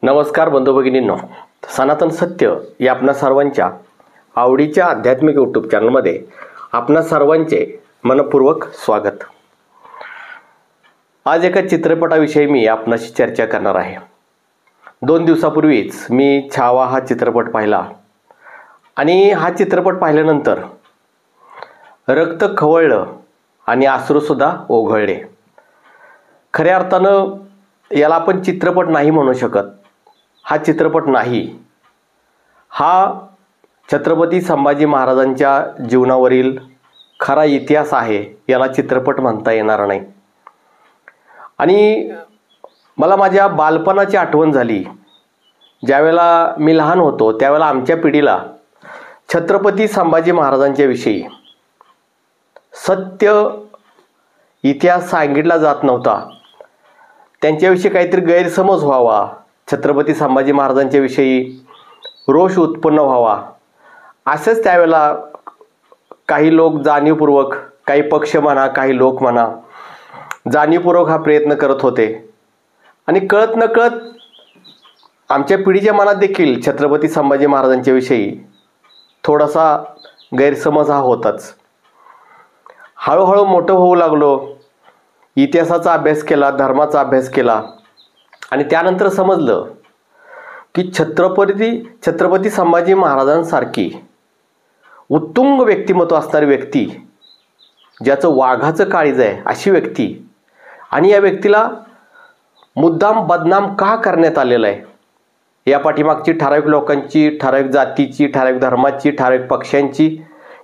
नमस्कार बंधू भगिनींनो, सनातन सत्य या आपणा सर्वांच्या आवडीच्या आध्यात्मिक यूट्यूब चॅनलमध्ये आपणा सर्वांचे मनपूर्वक स्वागत। आज एका चित्रपटाविषयी मी आपणाशी चर्चा करणार आहे। 2 दिवसापूर्वीच मी छावा हा चित्रपट पाहिला आणि हा चित्रपट पाहिल्यानंतर रक्त खवळलं आणि अश्रूसुद्धा ओघळले। खऱ्या अर्थानं याला आपण चित्रपट नाही म्हणू शकत। हा चित्रपट नाही, हा छत्रपती संभाजी महाराजांच्या जीवनावरील खरा इतिहास आहे। याला चित्रपट म्हणता येणार नाही। आणि मला माझ्या बालपणाची आठवण झाली। ज्यावेळेला मी लहान होतो त्यावेळेला आमच्या पिढीला छत्रपती संभाजी महाराजांच्या विषयी सत्य इतिहास सांगितला जात नव्हता। त्यांच्याविषयी काहीतरी गैरसमज व्हावा, छत्रपती संभाजी महाराजांच्या विषयी रोष उत्पन्न व्हावा, असंच त्यावेळेला काही लोक जाणीवपूर्वक, काही पक्ष म्हणा, काही लोक म्हणा, जाणीवपूर्वक हा प्रयत्न करत होते। आणि कळत नकळत आमच्या पिढीच्या मनात देखील छत्रपती संभाजी महाराजांच्या विषयी थोडासा गैरसमज हा होताच। हळूहळू मोठं होऊ लागलो, इतिहासाचा अभ्यास केला, धर्माचा अभ्यास केला आणि त्यानंतर समजलं की छत्रपती संभाजी महाराजांसारखी उत्तुंग व्यक्तिमत्व असणारी व्यक्ती, ज्याचं वाघाचं काळीज आहे अशी व्यक्ती, आणि या व्यक्तीला मुद्दाम बदनाम का करण्यात आलेलं आहे, या पाठीमागची ठराविक लोकांची, ठराविक जातीची, ठराविक धर्माची, ठराविक पक्षांची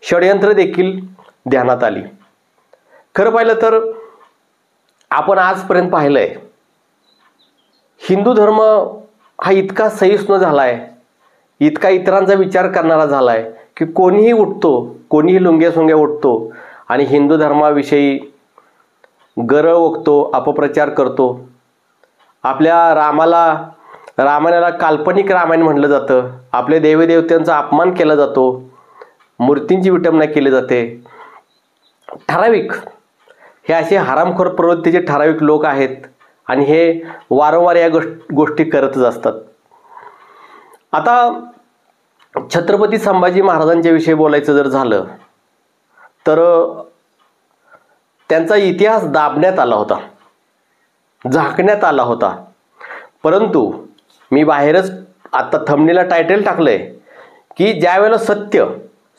षडयंत्र देखील ध्यानात आली। खरं पाहिलं तर आपण आजपर्यंत पाहिलंय, हिंदू धर्म हा इतका सहिष्णू झालाय, इतका इतरांचा विचार करणारा झालाय की कोणीही उठतो, कोणीही लुंग्या-सुंग्या उठतो आणि हिंदू धर्माविषयी गरळ ओकतो, अपप्रचार करतो। आपल्या रामायणाला काल्पनिक रामायण म्हटलं जातं। आपल्या देवदेवतांचा अपमान केला जातो, मूर्तींची विटंबना केली जाते। ठराविक हे असे हरामखोर प्रवृत्तीचे ठराविक लोक आहेत आणि हे वारंवार या गोष्टी करतच असतात। आता छत्रपती संभाजी महाराजांच्या विषयी बोलायचं जर झालं तर त्यांचा इतिहास दाबण्यात आला होता, झाकण्यात आला होता। परंतु मी बाहेरच आता थंबनेलला टायटल टाकलंय की ज्यावेळेला सत्य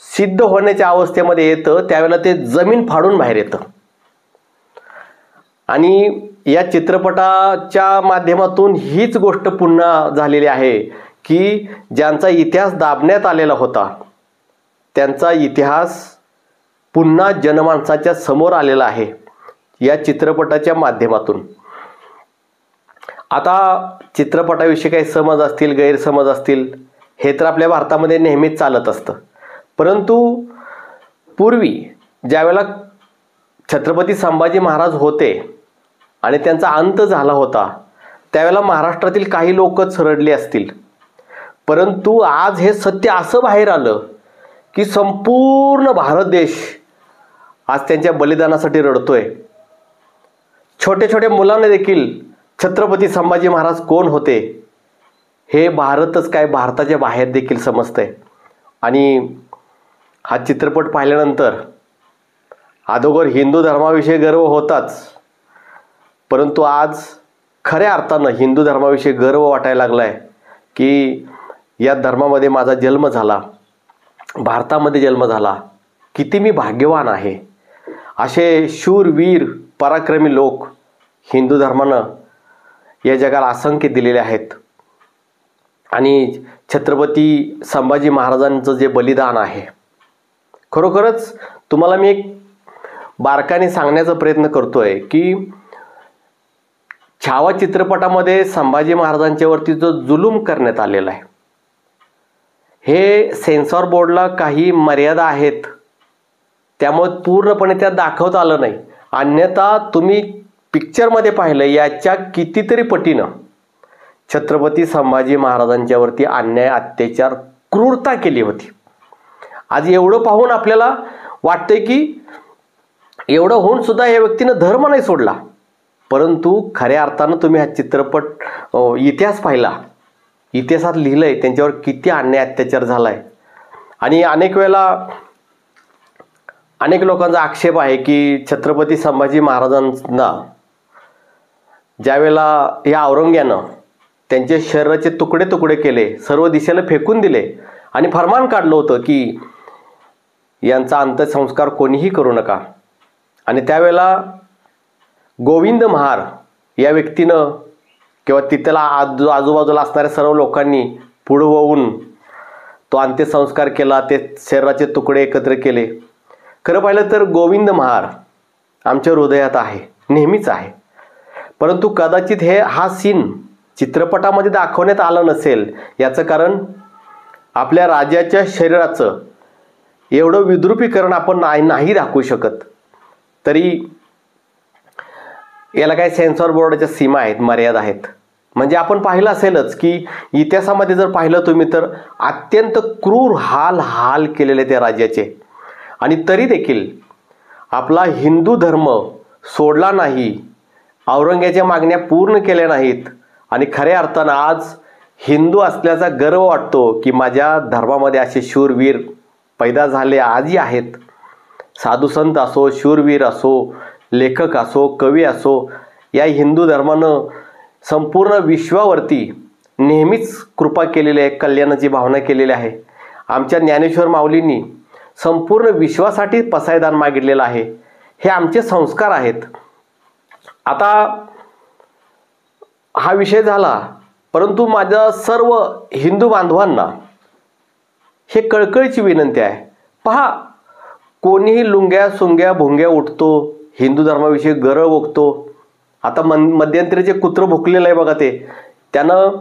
सिद्ध होण्याच्या अवस्थेमध्ये येतं त्यावेळेला ते जमीन फाडून बाहेर येतं। आणि या चित्रपटाच्या माध्यमातून हीच गोष्ट पुन्हा झालेली आहे की ज्यांचा इतिहास दाबण्यात आलेला होता त्यांचा इतिहास पुन्हा जनमानसाच्या समोर आलेला आहे या चित्रपटाच्या माध्यमातून। आता चित्रपटाविषयी काही समज असतील, गैरसमज असतील, हे तर आपल्या भारतामध्ये नेहमीच चालत असतं। परंतु पूर्वी ज्यावेळेला छत्रपती संभाजी महाराज होते आणि त्यांचा अंत झाला होता त्यावेळेला महाराष्ट्रातील काही लोकच रडले असतील। परंतु आज हे सत्य असं बाहेर आलं की संपूर्ण भारत देश आज त्यांच्या बलिदानासाठी रडतोय। छोटे छोटे मुलांना देखील छत्रपती संभाजी महाराज कोण होते हे भारतच काय, भारताच्या बाहेर देखील समजतंय। आणि हा चित्रपट पाहिल्यानंतर अगोदर हिंदू धर्माविषयी गर्व होताच, परंतु आज खऱ्या अर्थानं हिंदू धर्माविषयी गर्व वाटायला लागलाय की या धर्मामध्ये माझा जन्म झाला, भारतामध्ये जन्म झाला, किती मी भाग्यवान आहे। असे शूरवीर पराक्रमी लोक हिंदू धर्मानं या जगाला असंख्य दिलेले आहेत। आणि छत्रपती संभाजी महाराजांचं जे बलिदान आहे, खरोखरच तुम्हाला मी एक बारकाने सांगण्याचा प्रयत्न करतोय की छावा चित्रपटामध्ये संभाजी महाराजांच्यावरती जो जुलूम करण्यात आलेला आहे, हे सेन्सॉर बोर्डला काही मर्यादा आहेत, त्यामुळे पूर्णपणे त्यात दाखवता आलं नाही। अन्यथा तुम्ही पिक्चरमध्ये पाहिलं याच्या कितीतरी पटीनं छत्रपती संभाजी महाराजांच्यावरती अन्याय, अत्याचार, क्रूरता केली होती। आज एवढं पाहून आपल्याला वाटतंय की एवढं होऊन सुद्धा या व्यक्तीनं धर्म नाही सोडला। परंतु खऱ्या अर्थानं तुम्ही हा चित्रपट इतिहास पाहिला इतिहासात लिहिलं आहे त्यांच्यावर किती अन्याय अत्याचार झाला आहे. आणि अनेक वेळेला अनेक लोकांचा आक्षेप आहे की छत्रपती संभाजी महाराजांना ज्यावेळेला या औरंग्यानं त्यांचे शरीराचे तुकडे तुकडे केले, सर्व दिशेला फेकून दिले आणि फरमान काढलं होतं की यांचा अंत्यसंस्कार कोणीही करू नका. आणि त्यावेळेला गोविंद महार या व्यक्तीनं किंवा तिथला आजूबाजूला असणाऱ्या सर्व लोकांनी पुढं होऊन तो अंत्यसंस्कार केला, ते शरीराचे तुकडे एकत्र केले. खरं पाहिलं तर गोविंद महार आमच्या हृदयात आहे, नेहमीच आहे. परंतु कदाचित हा सीन चित्रपटामध्ये दाखवण्यात आलं नसेल. याचं कारण आपल्या राजाच्या शरीराचं एवढं विद्रुपीकरण आपण नाही दाखवू शकत. तरी याला काही सेन्सॉर बोर्डाच्या सीमा आहेत, मर्यादा आहेत. म्हणजे आपण पाहिलं असेलच की इतिहासामध्ये जर पाहिलं तुम्ही तर अत्यंत क्रूर हाल केलेले त्या राज्याचे. आणि तरी देखील आपला हिंदू धर्म सोडला नाही, औरंग्याच्या मागण्या पूर्ण केल्या नाहीत. आणि खऱ्या अर्थानं आज हिंदू असल्याचा गर्व वाटतो की माझ्या धर्मामध्ये असे शूरवीर पैदा झाले, आजही आहेत. साधू संत असो, शूरवीर असो, लेखक असो, कवी असो, या हिंदू धर्मानं संपूर्ण विश्वावरती नेहमीच कृपा केलेली आहे, कल्याणाची भावना केलेली आहे. आमच्या ज्ञानेश्वर माऊलींनी संपूर्ण विश्वासाठी पसायदान मागितलेलं आहे. हे आमचे संस्कार आहेत. आता हा विषय झाला, परंतु माझ्या सर्व हिंदू बांधवांना हे कळकळीची विनंती आहे. पहा, कोणीही लुंग्या सुंग्या भुंग्या उठतो, हिंदू धर्माविषयी गर्व ओकतो. आता मध्यंतरी जे कुत्रं भुकलेलं आहे बघा, त्यानं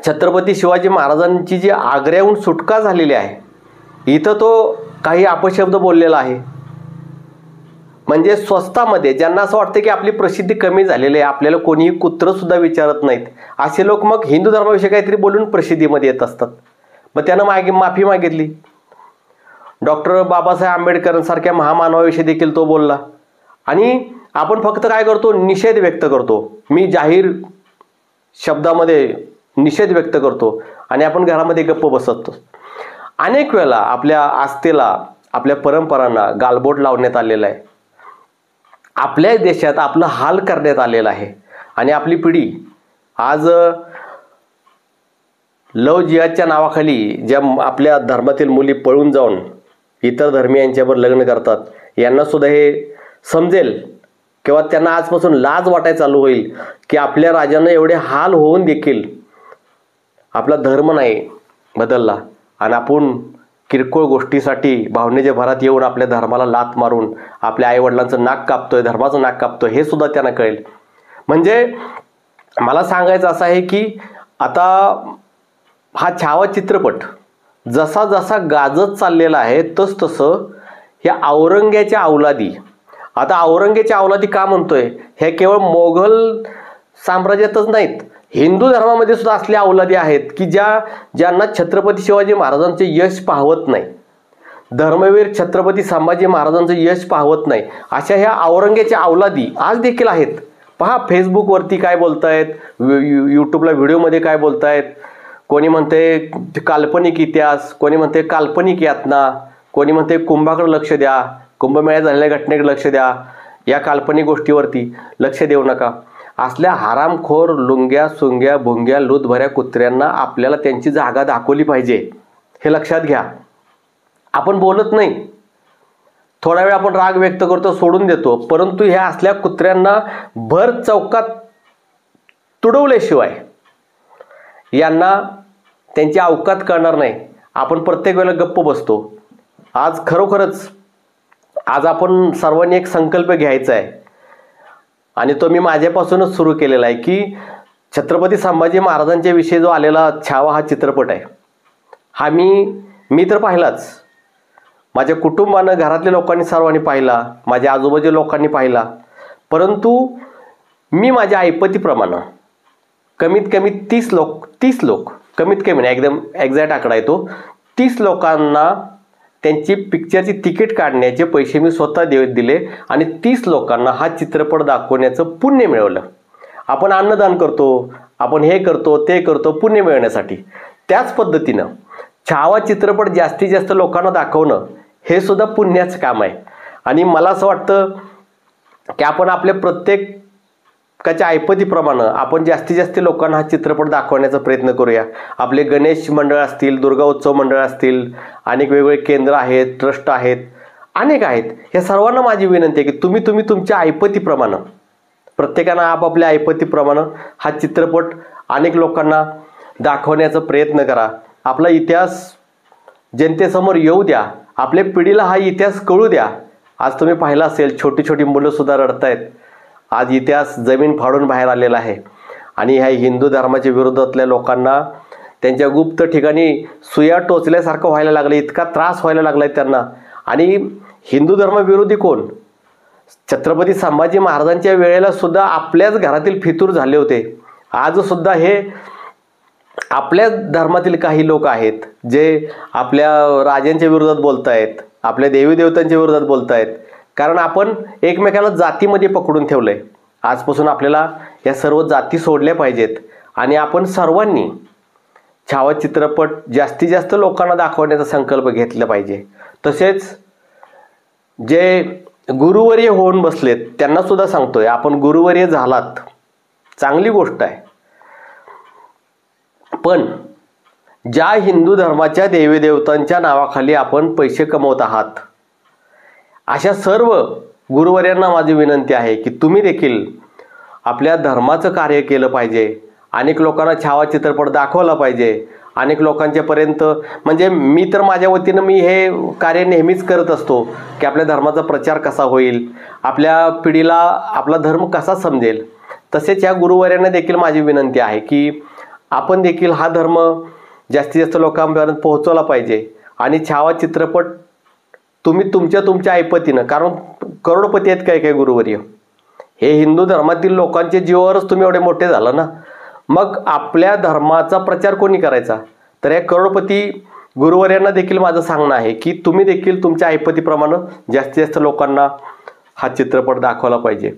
छत्रपती शिवाजी महाराजांची जी आग्र्याहून सुटका झालेली आहे, इथं तो काही अपशब्द बोललेला आहे. म्हणजे स्वस्तामध्ये ज्यांना असं वाटतं की आपली प्रसिद्धी कमी झालेली आहे, आपल्याला कोणीही कुत्रं सुद्धा विचारत नाहीत, असे लोक मग हिंदू धर्माविषयी काहीतरी बोलून प्रसिद्धीमध्ये येत असतात. मग त्यानं माफी मागितली. डॉक्टर बाबासाहेब आंबेडकरांसारख्या महामानवाविषयी देखील तो बोलला. आणि आपण फक्त काय करतो, निषेध व्यक्त करतो. मी जाहीर शब्दामध्ये निषेध व्यक्त करतो आणि आपण घरामध्ये गप्प बसतो. अनेक वेळेला आपल्या आस्थेला, आपल्या परंपरांना गालबोट लावण्यात आलेला आहे. आपल्या देशात आपलं हाल करण्यात आलेलं आहे. आणि आपली पिढी आज लव जिहादच्या नावाखाली ज्या आपल्या धर्मातील मुली पळून जाऊन इतर धर्मीयांच्यावर लग्न करतात, यांना सुद्धा हे समजेल किंवा त्यांना आजपासून लाज वाटायला चालू होईल की आपल्या राजानं एवढे हाल होऊन देखील आपला धर्म नाही बदलला आणि आपण किरकोळ गोष्टीसाठी भावनेच्या भरात येऊन आपल्या धर्माला लाथ मारून आपल्या आईवडिलांचं नाक कापतोय, धर्माचं नाक कापतोय, हे सुद्धा त्यांना कळेल. म्हणजे मला सांगायचं असं आहे की आता हा छावा चित्रपट जसा जसा गाजत चाललेला आहे तसं ह्या औरंग्याच्या अवलादी, आता औरंग्याच्या अवलादी का म्हणतोय, हे केवळ मोघल साम्राज्यातच नाहीत, हिंदू धर्मामध्ये सुद्धा असल्या अवलादी आहेत की ज्यांना छत्रपती शिवाजी महाराजांचे यश पाहवत नाही, धर्मवीर छत्रपती संभाजी महाराजांचं यश पाहवत नाही, अशा ह्या औरंग्याच्या अवलादी आज देखील आहेत. पहा, फेसबुकवरती काय बोलतायत, यूट्यूबला व्हिडिओमध्ये काय बोलतायत. कोणी म्हणते काल्पनिक इतिहास, कोणी म्हणते काल्पनिक यातना, कोणी म्हणते कुंभाकडे लक्ष द्या, कुंभमेळ्यात झालेल्या घटनेकडे लक्ष द्या, या काल्पनिक गोष्टीवरती लक्ष देऊ नका. असल्या हरामखोर लुंग्या सुंग्या भुंग्या लूतभऱ्या कुत्र्यांना आपल्याला त्यांची जागा दाखवली पाहिजे, हे लक्षात घ्या. आपण बोलत नाही, थोडा वेळ आपण राग व्यक्त करतो, सोडून देतो, परंतु ह्या असल्या कुत्र्यांना भर चौकात तुडवल्याशिवाय यांना त्यांची अवकात कळणार नाही. आपण प्रत्येक वेळेला गप्प बसतो. आज खरोखरच आज आपण सर्वांनी एक संकल्प घ्यायचा आहे आणि तो मी माझ्यापासूनच सुरू केलेला आहे की छत्रपती संभाजी महाराजांच्या विषयी जो आलेला छावा हा चित्रपट आहे, हा मी तर पाहिलाच, माझ्या कुटुंबानं, घरातल्या लोकांनी सर्वांनी पाहिला, माझ्या आजूबाजूच्या लोकांनी पाहिला. परंतु मी माझ्या ऐपतीप्रमाणे कमीत कमी 30 लोक कमीत कमी नाही, एकदम एक्झॅक्ट आकडा आहे तो, 30 लोकांना त्यांची पिक्चरची तिकीट काढण्याचे पैसे मी स्वतः दिले आणि 30 लोकांना हा चित्रपट दाखवण्याचं पुण्य मिळवलं. आपण अन्नदान करतो, आपण हे करतो ते करतो पुण्य मिळवण्यासाठी. त्याच पद्धतीनं छावा चित्रपट जास्तीत जास्त लोकांना दाखवणं हे सुद्धा पुण्याचं काम आहे. आणि मला असं वाटतं की आपण आपल्या प्रत्येकाच्या ऐपतीप्रमाणे आपण जास्तीत जास्त लोकांना हा चित्रपट दाखवण्याचा प्रयत्न करूया. आपले गणेश मंडळ असतील, दुर्गा उत्सव मंडळ असतील, अनेक वेगवेगळे केंद्र आहेत, ट्रस्ट आहेत, अनेक आहेत. या सर्वांना माझी विनंती आहे की तुम्ही तुमच्या ऐपतीप्रमाणे, प्रत्येकानं आपापल्या ऐपतीप्रमाणे हा चित्रपट अनेक लोकांना दाखवण्याचा प्रयत्न करा. आपला इतिहास जनतेसमोर येऊ द्या, आपल्या पिढीला हा इतिहास कळू द्या. आज तुम्ही पाहिलं असेल छोटी छोटी मुलंसुद्धा रडतायत. आज इतिहास जमीन फाडून बाहेर आलेला आहे आणि ह्या हिंदू धर्माच्या विरोधातल्या लोकांना त्यांच्या गुप्त ठिकाणी सुया टोचल्यासारखं व्हायला लागलं, इतका त्रास व्हायला लागला आहे त्यांना. आणि हिंदू धर्मविरोधी कोण? छत्रपती संभाजी महाराजांच्या वेळेला सुद्धा आपल्याच घरातील फितूर झाले होते. आजसुद्धा हे आपल्याच धर्मातील काही लोक आहेत जे आपल्या राजांच्या विरोधात बोलत आहेत, आपल्या देवी देवतांच्या विरोधात बोलत आहेत. कारण आपण एकमेकाला जातीमध्ये पकडून ठेवलं आहे. आजपासून आपल्याला या सर्व जाती सोडल्या पाहिजेत आणि आपण सर्वांनी छावा चित्रपट जास्तीत जास्त लोकांना दाखवण्याचा संकल्प घेतला पाहिजे. तसेच जे गुरुवर्य होऊन बसलेत त्यांना सुद्धा सांगतोय, आपण गुरुवर्य झालात, चांगली गोष्ट आहे. पण ज्या हिंदू धर्माच्या देवी देवतांच्या नावाखाली आपण पैसे कमवत आहात, अशा सर्व गुरुवर्यांना माझी विनंती आहे की तुम्ही देखील आपल्या धर्माचं कार्य केलं पाहिजे. अनेक लोकांना छावा चित्रपट दाखवला पाहिजे. अनेक लोकांच्यापर्यंत, म्हणजे मी तर माझ्या वतीनं मी हे कार्य नेहमीच करत असतो की आपल्या धर्माचा प्रचार कसा होईल, आपल्या पिढीला आपला धर्म कसा समजेल. तसेच या गुरुवर्यांना देखील माझी विनंती आहे की आपण देखील हा धर्म जास्तीत जास्त लोकांपर्यंत पोहोचवला पाहिजे. आणि छावा चित्रपट तुम्ही तुमच्या ऐपतीनं, कारण करोडपती आहेत काय गुरुवर्य, हे हिंदू धर्मातील लोकांच्या जीवावरच तुम्ही एवढे मोठे झाला ना, मग आपल्या धर्माचा प्रचार कोणी करायचा? तर या करोडपती गुरुवर्यांना देखील माझं सांगणं आहे की तुम्ही देखील तुमच्या ऐपतीप्रमाणे जास्तीत जास्त लोकांना हा चित्रपट दाखवला पाहिजे.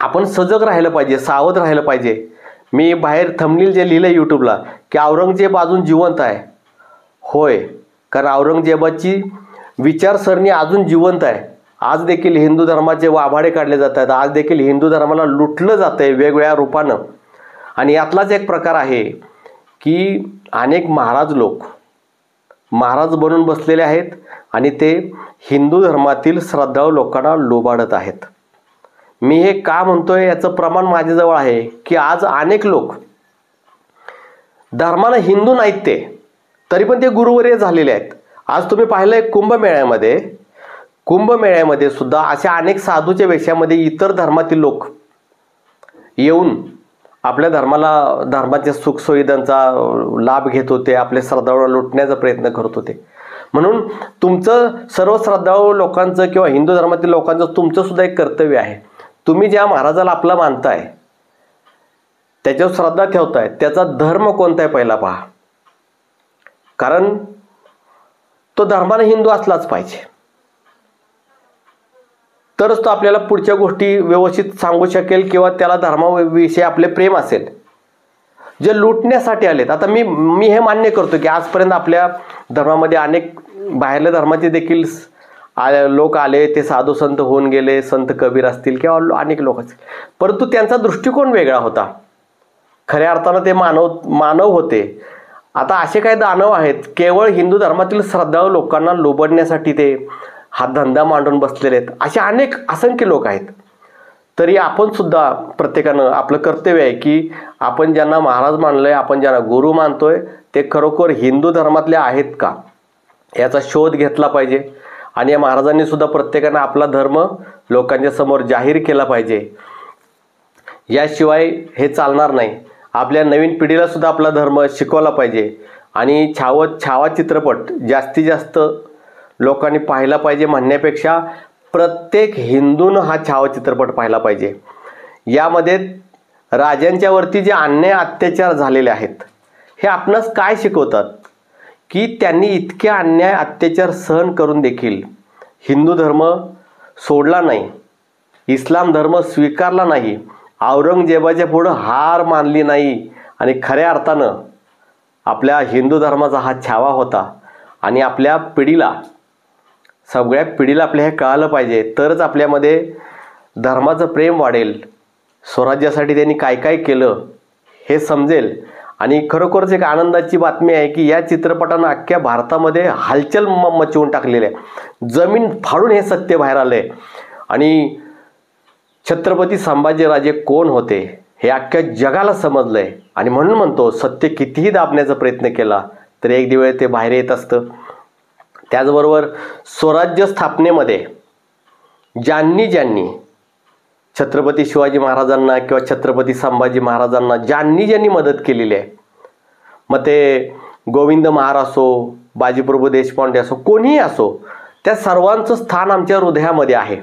आपण सजग राहिलं पाहिजे, सावध राहिलं पाहिजे. मी बाहेर थंबनेल जे लिहिलं यूट्यूबला की औरंगजेब अजून जिवंत आहे, होय, कारण औरंगजेबाची विचारसरणी अजून जिवंत आहे. आज देखील हिंदू धर्माचे वाभाडे काढले जात आहेत. आज देखील हिंदू धर्माला लुटलं जातं आहे वेगवेगळ्या रूपानं. आणि यातलाच एक प्रकार आहे की अनेक महाराज बनून बसलेले आहेत आणि ते हिंदू धर्मातील श्रद्धाळू लोकांना लोबाडत आहेत. मी हे का म्हणतोय याचं प्रमाण माझ्याजवळ आहे की आज अनेक लोक धर्माला हिंदू नाहीत ते, तरी पण ते गुरुवर्य झालेले आहेत. आज तुम्ही पाहिलंय कुंभमेळ्यामध्ये सुद्धा अशा अनेक साधूच्या वेशामध्ये इतर धर्मातील लोक येऊन आपल्या धर्माच्या सुखसुविधांचा लाभ घेत होते, आपल्या श्रद्धाळूंना लुटण्याचा प्रयत्न करत होते. म्हणून तुमचं, सर्व श्रद्धाळू लोकांचं किंवा हिंदू धर्मातील लोकांचं तुमचं सुद्धा एक कर्तव्य आहे. तुम्ही ज्या महाराजाला आपला मानताय, त्याच्यावर श्रद्धा ठेवताय, त्याचा धर्म कोणता आहे पहिला पहा. कारण तो धर्माने हिंदू असलाच पाहिजे, तरच तो आपल्याला पुढच्या गोष्टी व्यवस्थित सांगू शकेल किंवा त्याला धर्माविषयी आपले प्रेम असेल. जे लुटण्यासाठी आलेत, आता मी हे मान्य करतो की आजपर्यंत आपल्या धर्मामध्ये अनेक बाहेरल्या धर्माचे देखील लोक आले, ते साधू संत होऊन गेले, संत कबीर असतील किंवा अनेक लोक असतील, परंतु त्यांचा दृष्टिकोन वेगळा होता. खऱ्या अर्थानं ते मानव होते. आता असे काही दानव आहेत केवळ हिंदू धर्मातील श्रद्धाळू लोकांना लोबडण्यासाठी ते हा धंदा मांडून बसलेले आहेत. असे अनेक असंख्य लोक आहेत. तरी आपण सुद्धा प्रत्येकानं आपलं कर्तव्य आहे की आपण ज्यांना महाराज मानलंय, आपण ज्यांना गुरु मानतोय, ते खरोखर हिंदू धर्मातले आहेत का याचा शोध घेतला पाहिजे. आणि या महाराजांनी सुद्धा प्रत्येकानं आपला धर्म लोकांच्या समोर जाहीर केला पाहिजे. याशिवाय हे चालणार नाही. आपल्या नवीन पिढीला सुद्धा आपला धर्म शिकवला पाहिजे. आणि छावा चित्रपट जास्तीत जास्त लोकांनी पाहिला पाहिजे म्हणण्यापेक्षा प्रत्येक हिंदूनं हा छावा चित्रपट पाहिला पाहिजे. यामध्ये राजांच्यावरती जे अन्याय अत्याचार झालेले आहेत हे आपणास काय शिकवतात की त्यांनी इतके अन्याय अत्याचार सहन करून देखील हिंदू धर्म सोडला नाही, इस्लाम धर्म स्वीकारला नाही औरंगजेबाच्या पुढं हार मानली नाही आणि खऱ्या अर्थानं आपल्या हिंदू धर्माचा हा छावा होता. आणि आपल्या पिढीला, सगळ्या पिढीला आपल्या हे कळालं पाहिजे, तरच आपल्यामध्ये धर्माचं प्रेम वाढेल. स्वराज्यासाठी त्यांनी काय काय केलं हे समजेल. आणि खरोखरच एक आनंदाची बातमी आहे की या चित्रपटानं अख्ख्या भारतामध्ये हलचल मचवून टाकलेली आहे. जमीन फाडून हे सत्य बाहेर आलंय. आणि छत्रपती संभाजीराजे कोण होते हे अख्ख्या जगाला समजलंय. आणि म्हणून म्हणतो, सत्य कितीही दाबण्याचा प्रयत्न केला तर एक दिवस ते बाहेर येत असतं. त्याचबरोबर स्वराज्य स्थापनेमध्ये ज्यांनी छत्रपती शिवाजी महाराजांना किंवा छत्रपती संभाजी महाराजांना ज्यांनी मदत केलेली आहे, मग ते गोविंद महार असो, बाजीप्रभू देशपांडे असो, कोणीही असो, त्या सर्वांचं स्थान आमच्या हृदयामध्ये आहे.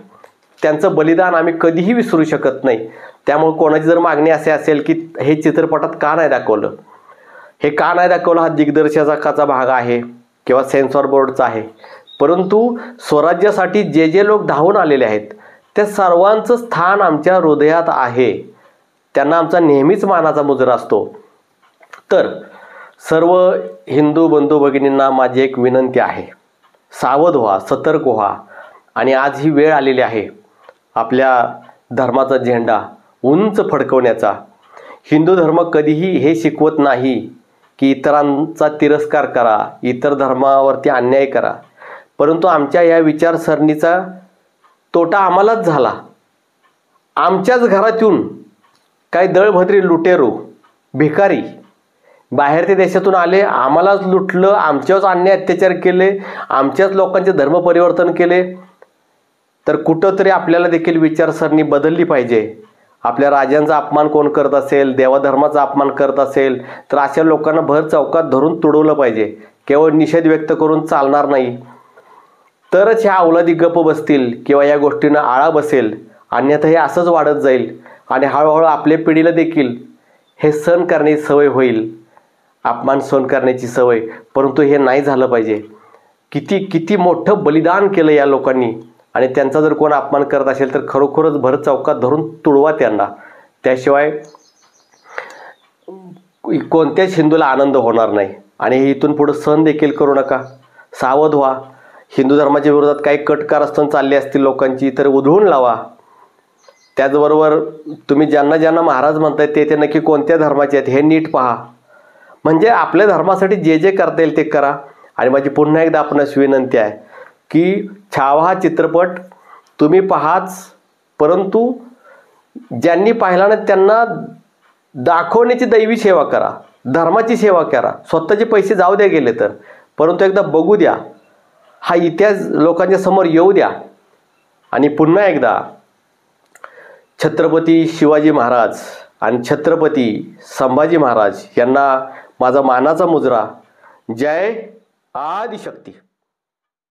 त्यांचं बलिदान आम्ही कधीही विसरू शकत नाही. त्यामुळे कोणाची जर मागणी असे असेल की हे चित्रपटात का नाही दाखवलं, हे का नाही दाखवलं, हा दिग्दर्शकाचा भाग आहे किंवा सेन्सॉर बोर्डचा आहे. परंतु स्वराज्यासाठी जे लोक धावून आलेले आहेत त्या सर्वांचं स्थान आमच्या हृदयात आहे. त्यांना आमचा नेहमीच मानाचा मुजरा असतो. तर सर्व हिंदू बंधू भगिनींना माझी एक विनंती आहे, सावध व्हा, सतर्क व्हा. आणि आज ही वेळ आलेली आहे आपल्या धर्माचा झेंडा उंच फडकवण्याचा. हिंदू धर्म कधीही हे शिकवत नाही की इतरांचा तिरस्कार करा, इतर धर्मावरती अन्याय करा. परंतु आमच्या या विचारसरणीचा तोटा आम्हालाच झाला. आमच्याच घरात येऊन काही दळभद्री लुटेरू भिकारी बाहेरच्या देशातून आले, आम्हालाच लुटलं, आमच्याच अन्याय अत्याचार केले, आमच्याच लोकांचे धर्म परिवर्तन केले. तर कुठंतरी आपल्याला देखील विचारसरणी बदलली पाहिजे. आपल्या राजांचा अपमान कोण करत असेल, देवाधर्माचा अपमान करत असेल तर अशा लोकांना भर चौकात धरून तुडवलं पाहिजे. केवळ निषेध व्यक्त करून चालणार नाही. तरच ह्या अवलादी गप्प बसतील किंवा या गोष्टींना आळा बसेल. अन्यथा हे असंच वाढत जाईल आणि हळूहळू आपल्या पिढीला देखील हे सहन करण्याची सवय होईल, अपमान सहन करण्याची सवय. परंतु हे नाही झालं पाहिजे. किती मोठं बलिदान केलं या लोकांनी. आणि त्यांचा जर कोण अपमान करत असेल तर खरोखरच भर चौकात धरून तुडवा त्यांना. त्याशिवाय कोणत्याच हिंदूला आनंद होणार नाही. आणि हे इथून पुढं सहन देखील करू नका. सावध व्हा. हिंदू धर्माच्या विरोधात काही कट कारस्थान चालली असतील लोकांची तर उधळून लावा. त्याचबरोबर तुम्ही ज्यांना महाराज म्हणताय ते नक्की कोणत्या धर्माचे आहेत हे नीट पहा. म्हणजे आपल्या धर्मासाठी जे करता येईल ते करा. आणि माझी पुन्हा एकदा आपणास विनंती आहे की छावा हा चित्रपट तुम्ही पहाच, परंतु ज्यांनी पाहिला नाही त्यांना दाखवण्याची दैवी सेवा करा, धर्माची सेवा करा. स्वतःचे पैसे जाऊ द्या गेले तर, परंतु एकदा बघू द्या, हा इतिहास लोकांच्या समोर येऊ द्या. आणि पुन्हा एकदा छत्रपती शिवाजी महाराज आणि छत्रपती संभाजी महाराज यांना माझा मानाचा मुजरा. जय आदिशक्ती.